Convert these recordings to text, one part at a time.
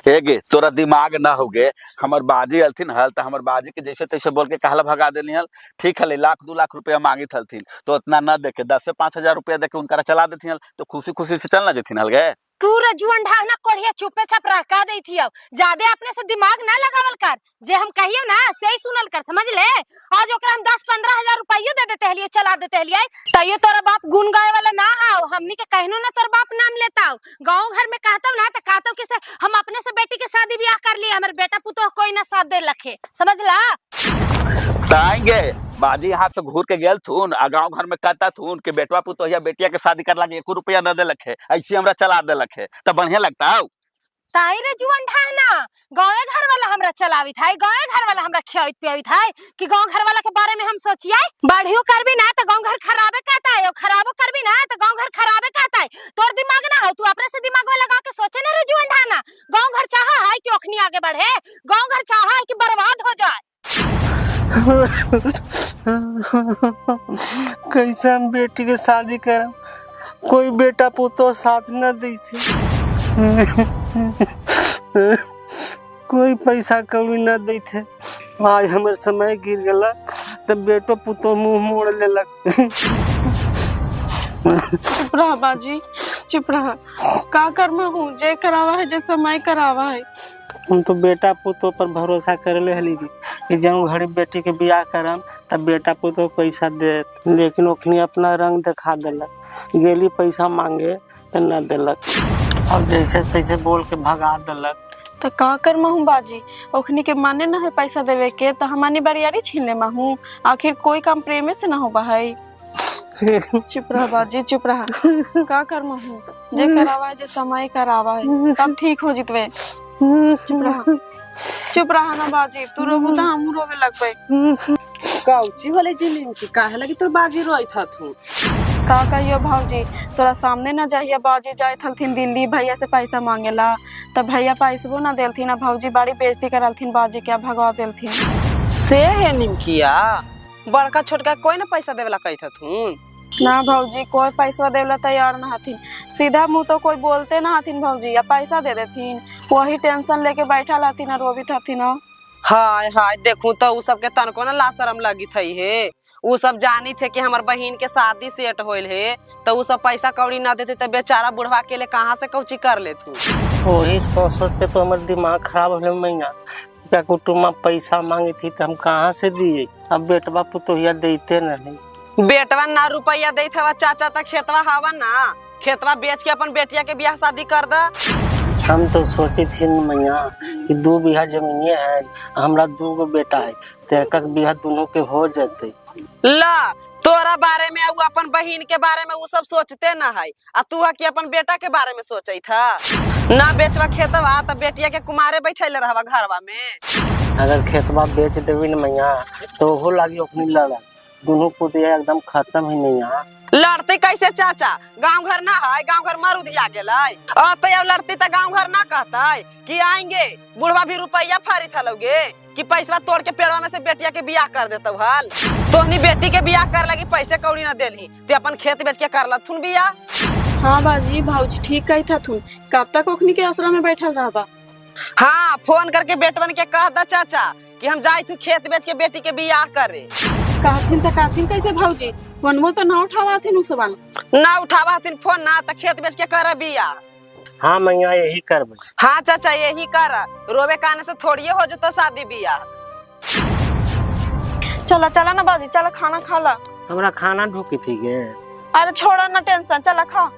हेगे तोरा दिमाग ना होगे। हमर बाजी अलथिन हल त हमर बाजी के जैसे तैसे बोल के कहला भगा देनी हल। ठीक है, 1,00,000-2,00,000 रुपया मांगी थलथिन तो उतना न देके 10 से 5,000 रुपया देके उनका चला देती हल तो खुशी खुशी से चलना देती हल गे। तू रजुअन ढाहना कोढ़िया चुपे छप रखा देई थी। अब ज्यादा अपने से दिमाग ना लगावल कर। जे हम कहियो ना सही सुनल कर, समझ ले। आज ओकरा हम 10-15 हजार रुपया दे देते हलिए, चला देते हलिए। तइयो तोरा बाप गुन गाए वाला ना हाउ। हमनी के कहनो ना तोर बाप नाम लेता। गांव घर में कहतो ना त कहतो कि से हम अपने से बेटी के शादी ब्याह कर लिए, हमर बेटा पुतो कोई ना साथ दे लखे, समझला। ताएंगे बाजी हाथ से घूर के गेल थून आ गांव घर में कहता थून कि बेटवा पुतोहिया बेटिया के शादी कर लागे 1 रुपया न दे लखे, ऐसे हमरा चला दे लखे तो बढ़िया लगता हो। ताई रे जुअन ढाहना गांव घर वाला हमरा चलावी था, गांव घर वाला हमरा खियावित पियावी था कि गांव घर वाला के बारे में हम सोचिए। बढ़ियो करबी ना तो गांव घर खराबे कहता है, और खराबो करबी ना तो गांव घर खराबे कहता है। तोर दिमाग ना हो, तू अपने से दिमाग में लगा के सोचे ना रे जुअन ढाहना। गांव घर चाहा है कि ओखनी आगे बढ़े, गांव घर चाहा है कि बर्बाद हो जाए। कैसे हम बेटी के शादी करम, कोई बेटा पुतो साथ न दी थी। कोई पैसा कौड़ी न दी थे। आज हमारे समय गिर गला तब बेटो पुतो मुंह मोड़ लेलक। चुप रहा बाजी, चुप रहा। का कर्म हूँ जे करावा है, जे समय करावा है। हम तो बेटा पुतो पर भरोसा करले हली कि जब घड़ी बेटी के बियाह करम तब बेटा पुतो पैसा दे, लेकिन ओखनी अपना रंग दिखा देलक। गेली पैसा मांगे तो न देलक और जैसे तैसे बोल के भगा देलक। तो का कर्म हूँ बाजी, ओखनी के माने न है पैसा देवे के तो हमारी बरियारी छीन ले हूँ। आखिर कोई काम प्रेमे से न हो भाई। चुप रहा बाजी, चुप रहा। का कर्म हूँ जे करावा है, जे समय करावा है, सब ठीक हो जितवे। चुप रहा, चुप रहा ना बाजी। तू रोबू तो हम रोवे लगबे। कौची होले जिलिन की काहे लगी तोर बाजी रोई था तू। का कहियो भौजी, तोरा सामने न जाइए बाजी जाए थलथिन दिल्ली भैया से पैसा मांगेला तब भैया पैसबो न देलथिन। आ भौजी बड़ी बेइज्जती करलथिन बाजी के, भगवा देलथिन। से है निमकिया बड़का छोटका कोई ना पैसा देवेला कही था तू। ना भौजी कोई पैसा देवेला तैयार न हथिन। सीधा मुंह तो कोई बोलते न हथिन भौजी, या पैसा दे देथिन। वही टेंशन लेके बैठा हथिन और रोबित हथिन। हाय हाय देखू तो उ सब के तनको ना लाशरम लगी थई है। उ सब जानी थे कि हमार बहन के शादी सेट होइल है तो उ सब पैसा कौड़ी ना देते तो बेचारा बुढ़वा के लिए कहाँ से कौची कर ले तू। वही सोच सोच के तो हमारे दिमाग खराब होने मैया। क्या कुटुम्ब पैसा मांगी थी तो हम कहाँ से दिए। अब बेटवा पुतोहिया देते नहीं। बेटवा ना रुपया दे था चाचा तक खेतवा हवा ना, खेतवा बेच के अपन बेटिया के ब्याह शादी कर दा। हम तो सोची थी मैया कि 2 बीघा जमीनिए है, हमरा 2 बेटा है तो एक बीघा दोनों के हो जाते। ला तोरा बारे में वो अपन बहन के बारे में वो सब सोचते ना है, आ तू कि अपन बेटा के बारे में सोचे था। ना बेचवा खेतवा तो बेटिया के कुमारे बैठे रहवा घरवा में। अगर खेतवा बेच देवी न मैया तो हो लगी अपनी लड़ा, दोनों पुतिया एकदम खत्म ही नहीं। यहाँ लड़ते कैसे चाचा, गांव घर ना है, गांव घर मर उधिया गेलै। अब लड़ती तो गांव घर ना कहता कि आएंगे बुढ़वा भी रुपया फारी था लोगे कि पैसा तोड़ के पेड़वा में से बेटिया के बियाह कर देता हाल। तोहनी बेटी के बियाह कर लगी पैसे कौड़ी ना देली तो अपन खेत बेच के कर लथुन बियाह। हाँ बाजी भौजी ठीक कही था थुन। कब तक ओखनी के आसरा में बैठल रहबा। हाँ फोन करके बेटवन के कह दा चाचा कि हम जाई थू खेत बेच के बेटी के बियाह करे। कहथिन तो कहथिन कैसे भौजी, फोनवो तो ना उठावाथिन उसवन। ना उठावाथिन फोन ना तो खेत बेच के कर बियाह। हाँ मैया यही करबे। हाँ चाचा यही कर, रोवे काने से थोड़ी हो जतो शादी बियाह। चला चला ना बाजी, चला खाना खा ला। हमरा खाना ढोकी थी गे। अरे छोड़ा ना टेंशन, चला खा,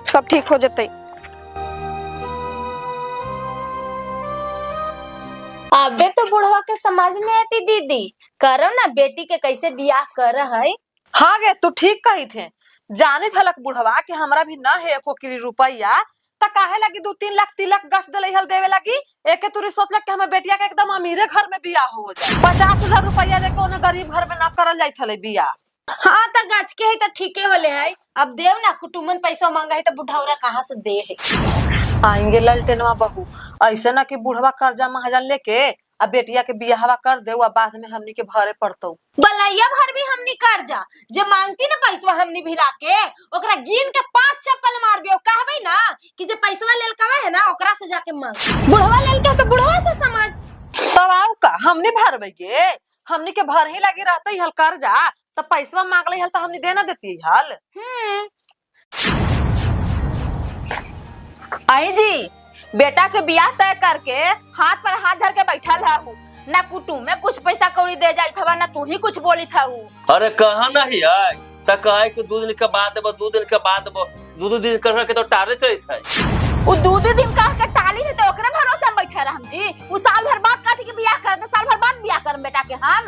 सब ठीक हो जते। अबे तो बुढ़वा के समझ में आती दीदी, करो ना बेटी के कैसे बियाह कर है। हाँ गे तू ठीक कही थे। जाने थलक बुढ़वा कि हमरा भी न है एको किरी रुपया त काहे लगी 2-3 लाख तिलक गस दे हल देवे लगी। एके तुरी सोचलक कि हमें बेटिया के एकदम अमीरे घर में बियाह हो जाए। 50,000 रुपया रे कोनो गरीब घर में ना करल जाई थले बियाह। हाँ तो गज के है तो ठीके होले है। अब देव ना कुटुम्बन पैसा मांगा है तो बुढ़ौरा कहाँ से दे है। आएंगे ललटेनवा बहू, ऐसे ना कि बुढ़वा कर्जा महाजन लेके अब बेटिया के बियाहवा कर दे, बाद में हमनी के भरे पड़तो। बलैया भर भी हमनी कर जा, जे मांगती ना पैसा हमनी भिरा के ओकरा गिन के 5 चप्पल मार दियो। कहबे ना कि जे पैसवा लेल कवा है ना ओकरा से जाके मांग। बुढ़वा लेल के तो बुढ़वा से समझ। तब आओ का हमने भरबे गे, हमने के भर ही लगे रहते हल कर्जा, तब पैसवा मांग ले हल तो हमने देना देती हल। आई जी बेटा के बियाह तय करके हाथ पर हाथ धर के बैठल हूँ, ना कुटुम में कुछ पैसा कौड़ी दे जाई था ना तू ही कुछ बोली था। अरे कहा नहीं है त कहे कि 2 दिन के बाद देबो, 2 दिन के बाद देबो, 2 दिन कर के तो टारे चलित है। वो 2 दिन कह के टाली थे तो ओकरे भरोसे में बैठे रह हम जी। वो साल भर बाद कहती कि बियाह कर दे, साल भर बाद बियाह करम बेटा के हम।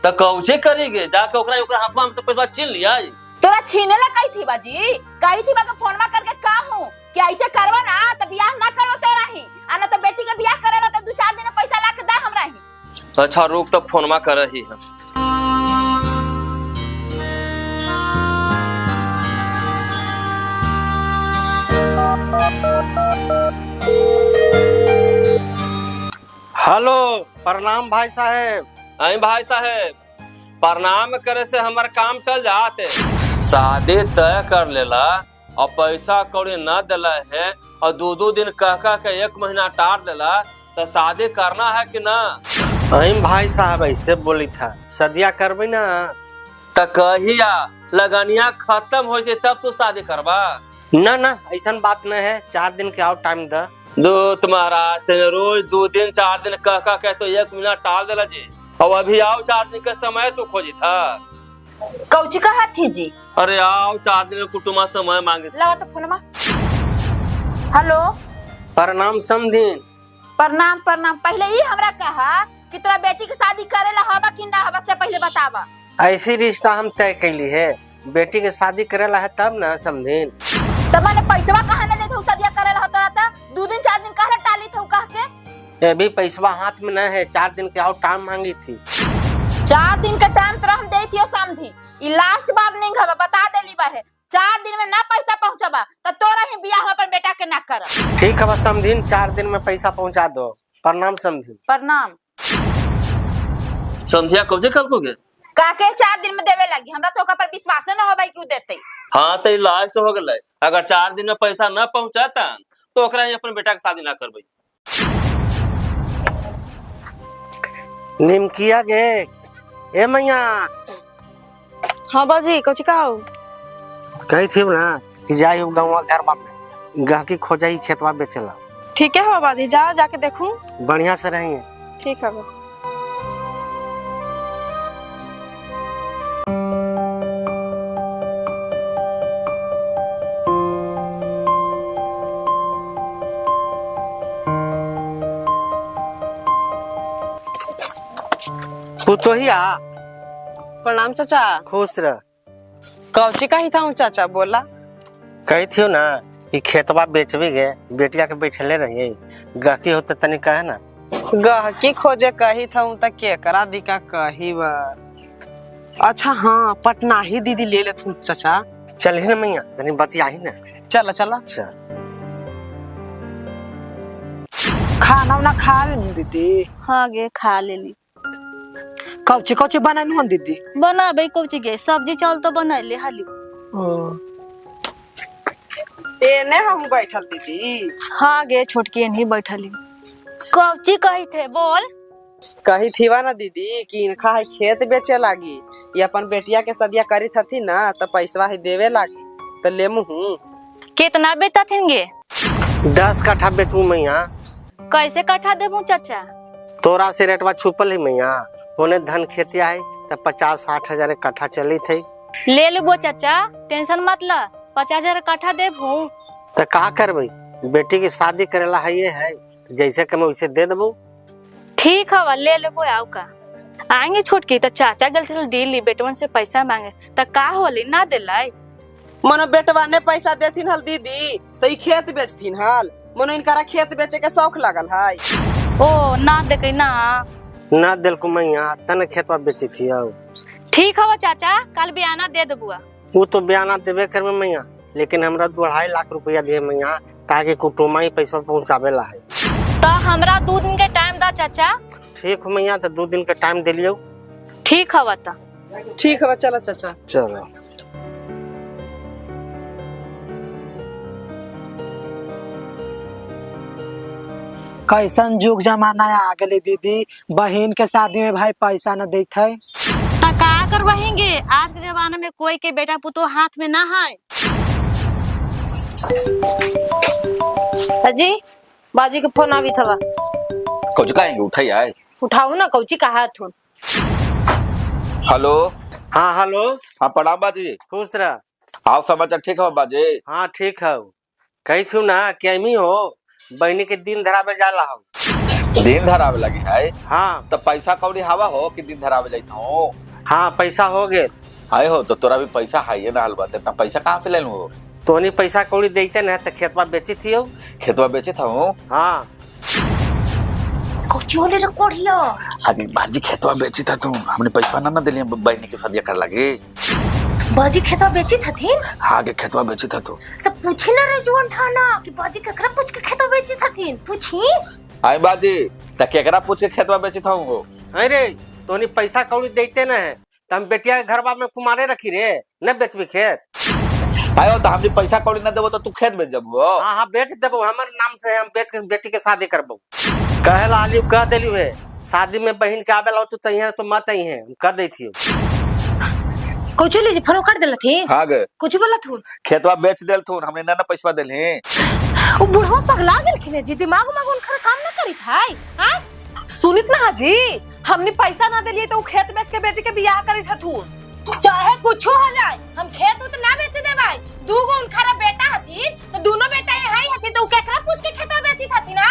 त कौचे करेंगे जाके ओकरा हाथवा में तो पैसा छीन लिया। तोरा छीने ला कही थी बाजी, कही थी बाके फोनमा करके कहूं कि ऐसे करवा ना तो बियाह ना करो तेरा ही, आना तो बेटी के बियाह करे तो 2-4 दिन में पैसा ला के दे हमरा ही। अच्छा रुक तो फोनमा कर रही है। हेलो, प्रणाम भाई साहेब। आई भाई साहेब, प्रणाम करे से हमार काम चल जाते। शादी तय कर लेला और पैसा कौड़ी न दिला है और 2 दिन कह के 1 महीना टार देला तो शादी करना है कि ना? अहिम भाई साहब ऐसे बोली था, सदिया करबे ना तो कहिया लगनिया खत्म हो जाए तब तू शादी करबा? ना ना ऐसा बात नहीं है, 4 दिन के और टाइम द। दूत महाराज तेने रोज 2 दिन 4 दिन कह के तो 1 महीना टाल देला जी, और अभी आओ 4 दिन का समय तू खोजी था। कौची कहा थी जी? अरे आओ 4 दिन का कुटुमा समय मांगे। लावा तो फोनमा। हेलो प्रणाम समधीन। प्रणाम प्रणाम। पहले ही हमरा कहा कि तोरा बेटी के शादी करे ला हवा कि ना हवा से पहले बतावा। ऐसी रिश्ता हम तय कैली है, बेटी के शादी करेला है तब ना समधीन। तब मैंने पैसवा कहा ना देते शादिया करे ला तोरा था 2 दिन 4 दिन कहला टाली था कह के। अभी पैसवा हाथ में नहीं है, 4 दिन के और टाइम मांगी थी। 4 दिन का टाइम तोरा हम देती हो समझी, ई लास्ट बार नहीं हवा बता देली बा है। 4 दिन में ना पैसा पहुंचबा तो तोरा ही बियाह अपन बेटा के ना कर। ठीक है बस समधीन, 4 दिन में पैसा पहुंचा दो। प्रणाम समधीन। प्रणाम। संध्या कब से कल को गे? काके 4 दिन में देवे लगी, हमरा तो ओकरा पर विश्वास न होबै क्यों देते। हाँ तो लास्ट हो गए, अगर 4 दिन में पैसा न पहुंचाता तो ओकरा ही अपन बेटा के शादी ना करबई। निमकिया गे ए मैया। हाँ बाजी कौची कहो? कही थी ना कि जाई गाँव घर में गहकी खोजाई खेतवा बेचेला। ठीक है हो बाजी, जा जाके देखूं। बढ़िया से रही। ठीक है। पुतोहिया प्रणाम चाचा। खुश रह। कौची कही था चाचा बोला? कही थी ना कि खेतवा बेचबी गे, बेटिया के बैठले रहिए, गहकी होते तनी कहे ना। गहकी खोजे कही था त केकरा दिका कही बा। अच्छा हाँ पटना ही दीदी ले ले तू चाचा। चल ना मैया तनी बतिया ही ना। चला चला। चल। खाना वाना खा ले दीदी? हाँ गे खा लेली। कौची कौची बनानी हो दीदी? बनाबे कौची गे, सब्जी चावल तो बनैले हाली। एने हम बैठल दीदी। हाँ गे छोटकी नहीं बैठली। कौची कही थे बोल? कही थीवा ना दीदी कि इनका है खेत बेचे लागी, ये अपन बेटिया के सदिया करी थी ना तो पैसा ही देवे लागी तो ले मुँह। कितना बेचा थे? 10 कट्ठा बेचू मैया। कैसे कट्ठा देबू चाचा? तोरा से रेटवा छुपल है मैया, होने धन खेतिया है तो 50-60 हजार कट्ठा चली थी। ले लेबो चाचा, टेंशन मत ला, 50,000 कट्ठा देबू। तो का करबे, बेटी की शादी करेला है ये है, जैसे कम वैसे दे देबो। ठीक है ले लेबो। आओ का आएंगे छोटकी तो चाचा गलती डीली बेटवन से पैसा मांगे तो का होली ना दिलाई। मनो बेटवा ने पैसा देथिन हल दीदी तो ई खेत बेचथिन हल, मनो इनकारा खेत बेचे के शौक लागल है। ओ ना देखे ना दिल को मैया तने खेतवा बेची थी। ठीक है चाचा, कल बयाना दे देबुआ। वो तो बयाना देवे कर मैया, लेकिन हमरा 2.5 लाख रुपया दे मैया, ताकि कुटुमा ही पैसा पहुँचावे ला है। तो हमरा 2 दिन के टाइम दा चाचा। ठीक हो मैया, तो 2 दिन का टाइम दे लियो। ठीक है बता। ठीक है चलो चाचा। चलो। कैसन जुग जमाना आ गए दीदी, बहन के शादी में भाई पैसा न देत है। ता का करवाएंगे, आज के जमाने में कोई के बेटा पुतो हाथ में ना है। अजी बाजी के फोन आवी था, कुछ कहेंगे उठाई आए, उठाओ ना, कौची कहा थू। हेलो। हाँ हेलो। हाँ प्रणाम बाजी। खुश रह। आप समाचार ठीक है बाजी? हाँ ठीक है। कही थी ना कि हो बहनी के दिन धरावे जाला हो। दिन धरावे लगी है? हाँ। तो पैसा कौड़ी हवा हो कि दिन धरावे जाता हो? हाँ पैसा हो गए। आए हो तो तोरा भी पैसा है ना, हलवा इतना पैसा कहाँ से ले लूं? तोनी पैसा कौड़ी देते ना तो खेतवा बेची थी हो। खेतवा बेचे था हूँ। हाँ कौची रे कोढ़िया? अभी बाजी खेतवा बेची था तू, हमने पैसा ना दिलिए बहनी की शादी कर लगे। बाजी खेतवा बेची थीन? आगे खेतवा बेची था तू। सब पूछी ना रे जुआन ठाना कि बाजी ककरा पूछ के खेतवा बेची थीन, पूछी। आए बाजी त केकरा पूछ के खेतवा बेची था हूँ? अरे तोनी पैसा कौड़ी देते ना है तो हम बेटिया के घरवा में कुमारे रखी रे, न बेचबी खेत। आयो तो हमने पैसा कौड़ी न देबो तो तू खेत बेच जबो? हाँ हाँ बेच देबो, हमारे नाम से हम बेच के बेटी के शादी करबो। कहेला आलियो कह देलियो है, शादी में बहन के आवेला तो तइहे तो मत आई है, हम कह दै थियो। कौची लीजिए फोन कर देला थी? हाँ गे। कुछ बोला थू? खेतवा बेच देल थू, हमने ना पैसा देल है। वो बुढ़वा पगला गेलखिन जी, दिमाग में उनकर काम ना करी थाई। हां सुनित ना जी, हमने पैसा ना दिलिए तो खेत बेच के बेटी के बियाह करी था तू। चाहे कुछ हो जाए हम खेत उत ना बेच देबाई। दूगो उनखरा बेटा हथी तो दोनों बेटा यही हथी तो केकरा पूछ के खेतवा बेची थी ना?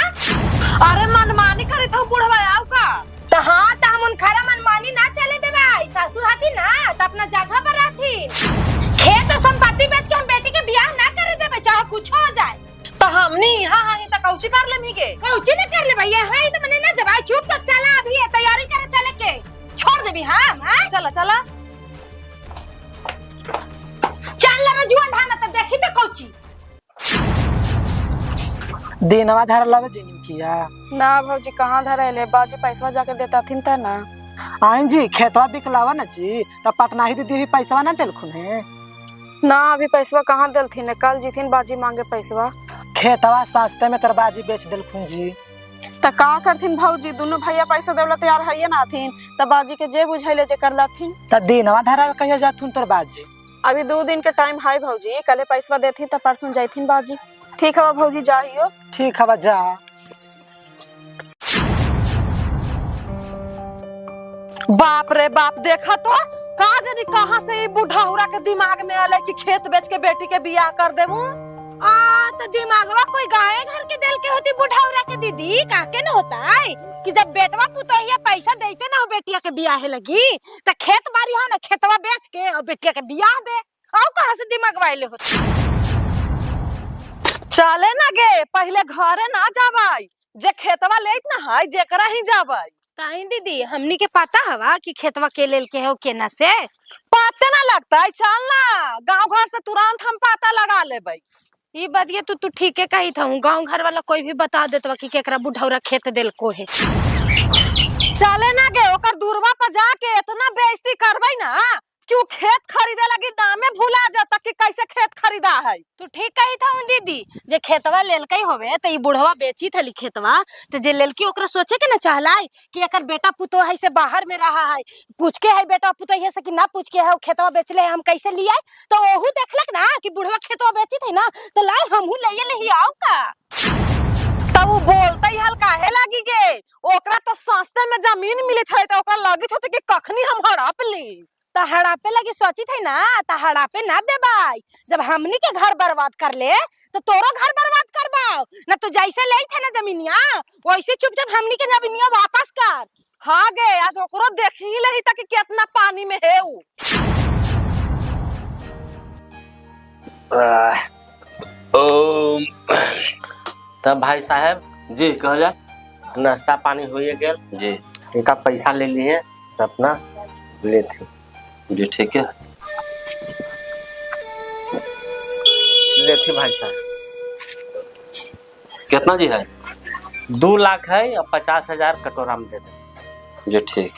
अरे मनमानी करे था बुढ़वा आउ का। तो हाँ तो हम उनखरा मनमानी ना चले देबाई, ससुर हथी ना तो अपना जगह पर रहथी। खेत और संपत्ति बेच के हम बेटी के बियाह ना करे देबे, चाहे कुछ हो जाए। तो हमनी हां हां त कौची कर लेमी के? कौची ना कर ले भैया, हां तो मने ना जबाई, चुपचाप चला, अभी तैयारी करे चले के छोड़ देबी हम। हां चला चला चल रे जुआन ढाना तो देखी तो कौची दिनवा धर लवे जिन किया ना भौजी कहाँ धरेले, बाजी पैसा जाकर देता थीन त ना। आइन जी खेतवा बिकलावा ना जी, तो पटना ही दीदी भी पैसा ना देलखुन है। ना अभी पैसा कहाँ देलथिन, कल जीथिन बाजी मांगे पैसा। खेतवा सस्ते में तरबाजी बेच देलखुन जी। त का करथिन भौजी, दोनों भैया पैसा देवला तैयार है ना थीन, त बाजी के जे बुझाइले जे कर लाथिन। त दिनवा धरावे कहिया जाथुन तरबाजी? अभी 2 दिन के टाइम है भौजी, कल पैसा देथिन त परसों जाइथिन बाजी। ठीक है भौजी जाइयो। ठीक है जा। बाप रे बाप, देखा तो का जानी कहां से बुढ़ाउरा के दिमाग में आले कि खेत बेच के बेटी के बियाह कर देबू। तो दिमागवा कोई गाय घर के दिल के होती बुढ़ाउरा के दीदी, काके न होता है कि जब बेटवा पुतोहिया पैसा देते ना हो बेटिया के बियाह लगी तो खेत बाड़ी हो ना खेतवा बेच के और बेटिया के बियाह दे। और कहां से दिमाग वाले होते? चले ना गे, पहले घरे ना जाबाई, जे खेतवा लेत ना है जेकरा ही जाबाई। ताई दीदी हमनी के पता हवा कि खेतवा के लेल के हो केना से पता ना लगता है, चल ना गांव घर से तुरंत हम पता लगा लेबै। ये बात ये तू ठीक है कही था, गांव घर वाला कोई भी बता देतवा कि केकरा बुढ़ाउरा खेत देल को है। चले ना गे, ओकर दूरवा पर जाके इतना बेइज्जती करबै ना क्यों खेत खरीदे लगी दामे भूला जाता कि कैसे खेत खरीदा है। तू ठीक कही था दीदी, जे खेतवा लेल कई होवे तो ये बुढ़वा बेची थली खेतवा, तो जे लेल की ओकरा सोचे के ना चाहलाई कि एकर बेटा पुतो है से बाहर में रहा है, पूछ के है बेटा पुतो है से कि ना पूछ के है खेतवा बेचले हम कैसे लिए, तो ओहू देखलक ना कि बुढ़वा खेतवा बेची थी ना तो लाई हमहू ले आओ का। तब वो बोलते हल काहे लगी गे, ओकरा तो सस्ते में जमीन मिलत है तो ओकरा लगी होते कि कखनी हम हड़प ली। तो हड़ापे लगी सोची थी ना, तो हड़ापे ना दे भाई, जब हमनी के घर बर्बाद कर ले तो तोरो घर बर्बाद करबाओ ना। तू जैसे ले थे ना जमीनिया वैसे चुपचाप हमनी के जमीनिया वापस कर। हाँ गे, आज ओकरो देख ही लही तक कितना पानी में है उ। तब भाई साहब जी कह जा। नाश्ता पानी होइए गेल जी एका पैसा ले लिए सपना ले थी जी ठीक है ले थी भाई साहब। कितना जी है? 2 लाख है और 50,000 कटोरा में दे दे। जी ठीक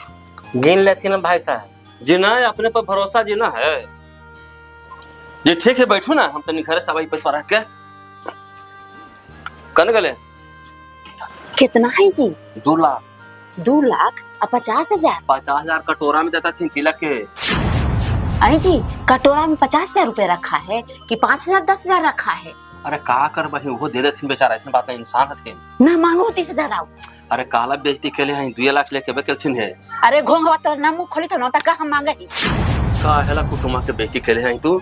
गिन लेती ना भाई साहब। जी ना अपने पर भरोसा जी ना है जी। ठीक है बैठो ना, हम तनी घरे से पैसा रख के कन गले कितना है जी? 2 लाख 2 लाख और 50,000? 50,000 कटोरा में देता थी तिलक के। आई जी कटोरा में 50,000 रुपए रखा है कि 5,000 10,000 रखा है? अरे का कर बही वो दे देथिन बेचारा, ऐसा बात है, इंसान थे ना मांगो 30,000 आओ। अरे काला बेइज्जती के लिए 2 लाख लेके बेचथिन है। अरे घोंघवा तो ना मुंह खोली तो ना तक हम मांगे ही का हेला कुटुमा के बेइज्जती के लिए तू।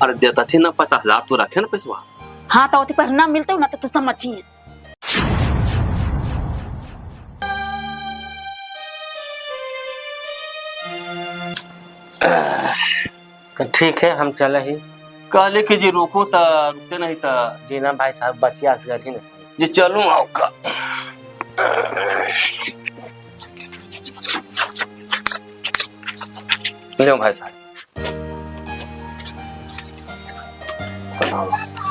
अरे देता थी ना 50,000 तू रखे ना पैसा। हाँ तो पर ना मिलते हो ना तो तू समझिए। तो ठीक है हम चले ही। कहले कि जी रुको ता रुकते नहीं ता जी ना भाई साहब बचिया से ही ना जी चलूं आओ का। लो भाई साहब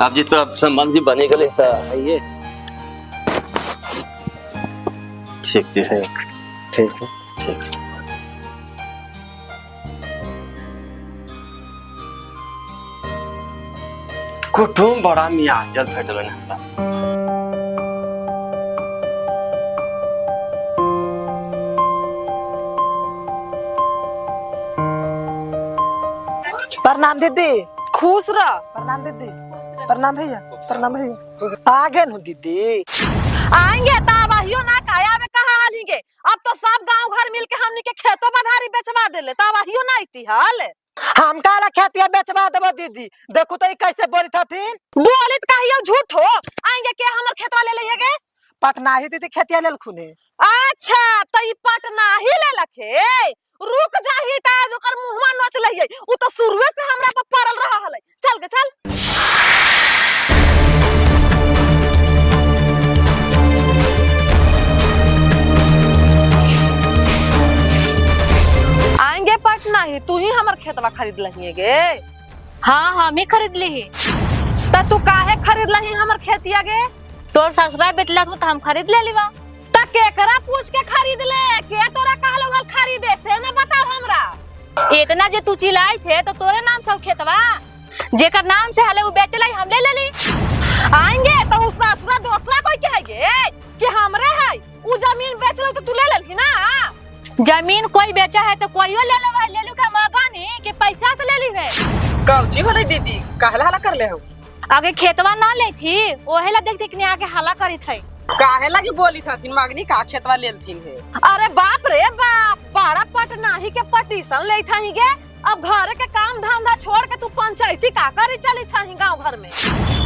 आप जी तो अब संबंध जी बने गए ता ये ठीक है ठीक है। ठीक। कुटुम बड़ा मियाँ जल भेटल ने हमरा। प्रणाम दीदी। खुश रह। प्रणाम दीदी। प्रणाम भैया। प्रणाम भैया। आगे नु दीदी आएंगे तब आहियो ना काया में कहा हालेंगे। अब तो सब गांव घर मिल के हमनी के खेतों बधारी बेचवा देले तब आहियो ना इती हाल। हम काला खेतिया बेचवा देबो दीदी। देखो तो ई कैसे बोली थथिन। बोलित कहियो झूठ हो। आएंगे के हमर खेतवा ले लेगे? पटना ही दीदी खेतिया लेल खुने। अच्छा तो ई पटना ही ले लखे। रुक जाही त आज ओकर मुंहमा नोच लइए। उ तो शुरुए से हमरा पर पड़ल रहा हले। चल के चल। आएंगे पटना ही तू ही हमर खेतवा खरीद लहिए गे। हाँ हम ही खरीद ली ही। त तू काहे खरीद लही हमर खेतिया गे? तोर ससुराल बेचला तो हम खरीद ले लीवा। त केकरा पूछ के खरीद ले? के तोरा कहलो हल खरीदे से न बताओ हमरा। इतना जे तू चिल्लाई थे तो तोरे नाम से खेतवा जेकर नाम से हले वो बेचला हम ले लेली। आएंगे तो उस ससुरा दोसरा कोई के है गे कि हमरे है? उ जमीन बेचलो तो तू ले लेलही ना। जमीन कोई बेचा है तो कोईओ ले लेवा। ले लू का मगानी के पैसा से ले ली है। कौची होले दीदी कहला हला कर ले हो? आगे खेतवा ना ले थी ओहेला देख देख ने आके हला करी थई। काहे लगी बोली थथिन मांगनी का खेतवा लेलथिन है? अरे बाप रे बाप बड़ा पटना ही के पटीशन ले थाही गे। अब घर के काम धंधा छोड़ के तू पंचायती का करी चली थाही गांव घर में।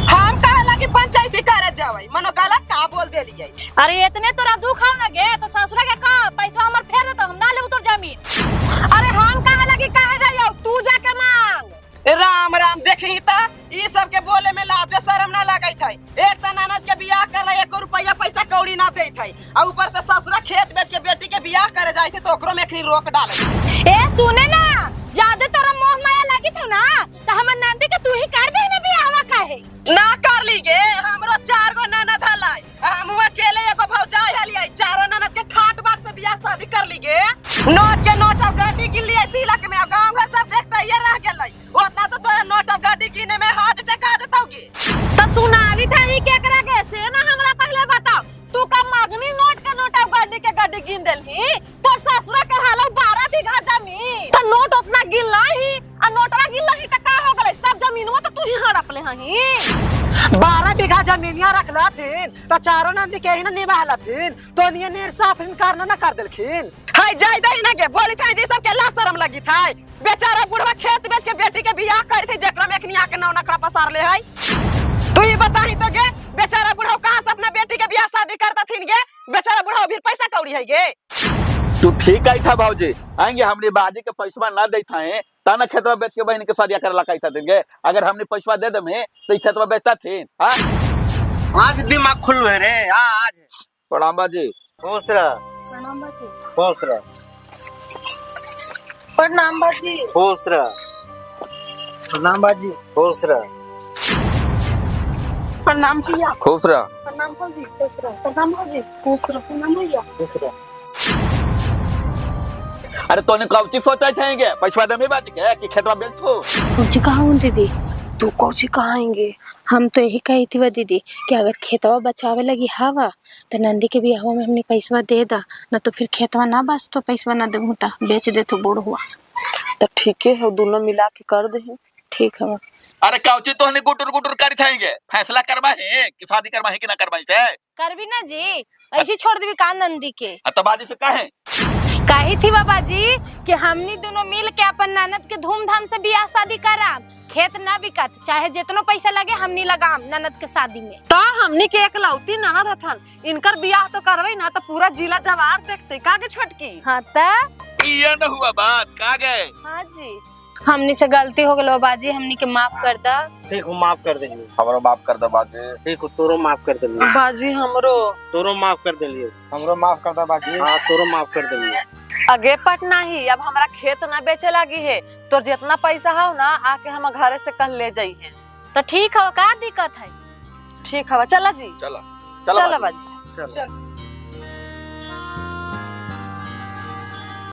हम काहे लगी पंचायती करे जावई? मनो गलत का बोल देलिए। अरे इतने तोरा दुख हो ना गे तो ससुरा के का पैसा हमर फेर तो हम ना लेबू तोर जमीन। अरे हम काहे लगी काहे जाइयो तू जाके मांग। राम राम देखी त ई सब के बोले में लाज शर्म ना लागई थई। एक त ननद के बियाह करला 1 रुपया पैसा कौड़ी ना देई थई आ ऊपर से ससुरा खेत बेच के बेटी के बियाह करे जाई थी तो ओकरो में एखनी रोक डाले। ए सुने ना ज्यादा तोरा मोह माया लगी थो ना तो हमर नंदी के तू ही कर दे ना बियाहवा काहे? ना कर ली गे हमरो 4 गो ननद हलाई। हम अकेले एगो भौजाई हलियै। चारों ननद के ठाट बाट से बियाह शादी कर ली गे। नोट के नोट अब गाड़ी गिन लिए तिलक में। गांव घर सब देखता ये रह गेलै। ओतना तो तोरा नोट अब गाड़ी किने में हार्ट अटैक आ जतौगे। त सुनावी थाही केकरा के से ना हमरा पहले बताओ। तू का मांगनी नोट के नोट अब गाड़ी गिन देलही। तोर ससुरा के हालो 12 बीघा जमीन। त नोट उतना गिन लही आ नोटवा गिन लही त का हो गेलै? सब जमीनवा त तू ही हड़प ले हही। 12 बीघा जमीनिया रखला थिन त चारों नंदी के ही ना निभाला थिन तो निये नेर साफ इनकार ना कर देलखिन। हाय जाय दही ना के बोली थाई जे सब के ला शरम लगी थाई। बेचारा बुढ़वा खेत बेच के बेटी के बियाह करी थी जेकरा में एखनी आके नौ नखरा पसार ले है। तू ही बताही तो गे बेचारा बुढ़वा कहां से अपना बेटी के बियाह शादी करता थिन गे? बेचारा बुढ़वा भी पैसा कौड़ी है गे। तू ठीक आई था भाजी। आएंगे हमने बाजी के पैसा ना दे था ताना खेतवा बेच के बहन के शादी करला कही था देंगे। अगर हमने पैसा दे दमे तो ई खेतवा बेचता थे। हां आज दिमाग खुल रे आज। प्रणाम बाजी। खुश रह। प्रणाम बाजी। खुश रह। प्रणाम बाजी। खुश रह। प्रणाम बाजी। खुश रह। प्रणाम भैया। खुश रह। प्रणाम बाजी। खुश रह। प्रणाम बाजी। खुश रह। प्रणाम भैया। खुश रह। अरे तोने कौची सोचा थे पैसा दे में बाजी के कि खेतवा बेचो? कुछ कहां दीदी तू कौची कहाएंगे? हम तो यही कही थी दीदी कि अगर खेतवा बचावे लगी हवा तो नंदी के बियाह में हमने पैसा दे दा, न तो फिर खेतवा ना बस तो पैसा ना देबू ता बेच दे तो बूढ़ हुआ। तो ठीक है दोनों मिला के कर दे। ठीक है। अरे कौची तो हने गुटुर गुटुर करी थाएंगे, फैसला करवा है कि शादी करवा है कि ना करवा से। करबी ना जी, ऐसी छोड़ देबी का नंदी के। तो बाजी से कहे कही थी बाबा जी कि हमनी दोनों मिल के अपन ननद के धूमधाम से बियाह शादी कराम, खेत ना बिकत चाहे जितनो पैसा लगे हमनी लगाम ननद के शादी में। तो हमनी के एकलौती ननद हथन, इनकर बियाह तो करवे ना तो पूरा जिला जवार देखते कागे छटकी। हाँ ता ये न हुआ बात का गए। हाँ जी, हमनी से गलती हो गलो बाजी, हमनी के माफ कर दा। ठीक हो माफ कर देलिए। हमरो माफ कर दो बाजी। ठीक हो तोरो माफ कर देलिए। बाजी हमरो तोरो माफ कर देलिए। हमरो माफ कर दो बाजी। हाँ तोरो माफ कर देलिए। अगे पटना ही अब हमारा खेत ना बेचे लगी है तो जितना पैसा हो ना आके हम घरे से कल ले जाई है। तो ठीक है, का दिक्कत है? ठीक है चला जी। चलो चला बाजी। चल